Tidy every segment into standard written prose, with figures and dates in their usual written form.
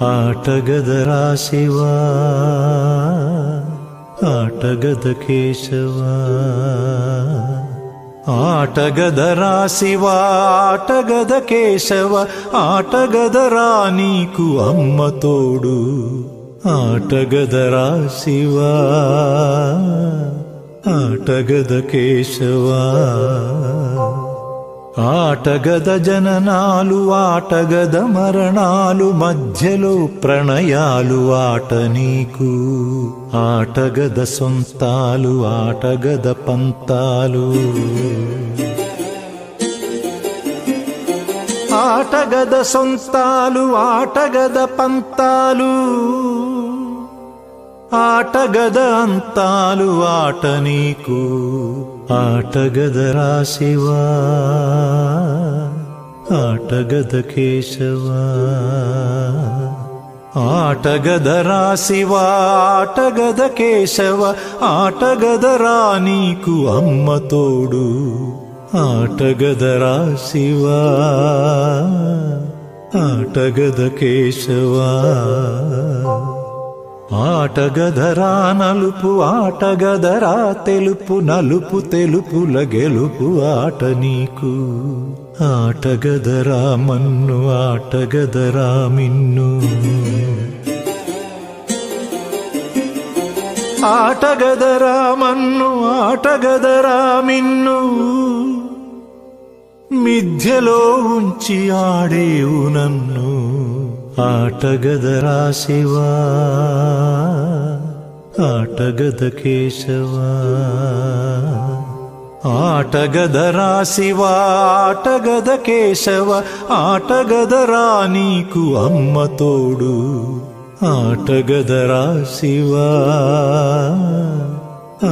ಆಟಗದರ ಶಿವ ಆಟಗದ ಕೇಶವ ಆಟಗದರ ಶಿವ ಆಟಗದ ಕೇಶವ ಆಟಗದರ నీకు అమ్మ తోడు ఆటగదర శివ ఆటగద కేశవ ఆటగద జననాలు ఆటగద మరణాలు మధ్యలో ప్రణయాలు ఆట నీకు ఆటగద సొంతాలు ఆటగద పంతాలు ఆటగద సొంతాలు ఆటగద పంతాలు ఆటగద అంతాలు ఆట నీకు ఆటగదర శివ ఆటగద కేశవ ఆటగదర శివ ఆటగద కేశవ ఆటగదర నీకు అమ్మ తోడు ఆటగదర శివ ఆటగద కేశవ ఆటగదరా నలుపు ఆటగదరా తెలుపు నలుపు తెలుపుల గెలుపు ఆట నీకు ఆటగదరా మన్ను ఆటగదరా మిన్ను ఆటగదరా మన్ను ఆటగదరా మిన్ను మిథ్యలో ఉంచి ఆడేవు నన్ను ఆటగదర శివ ఆటగద కేశవ ఆటగదర శివ ఆటగద కేశవ ఆటగదర నీకు అమ్మ తోడు ఆటగదర శివ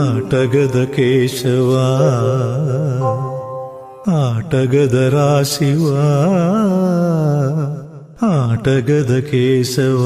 ఆటగద కేశవ ఆటగదర శివ ఆటగద కేశవ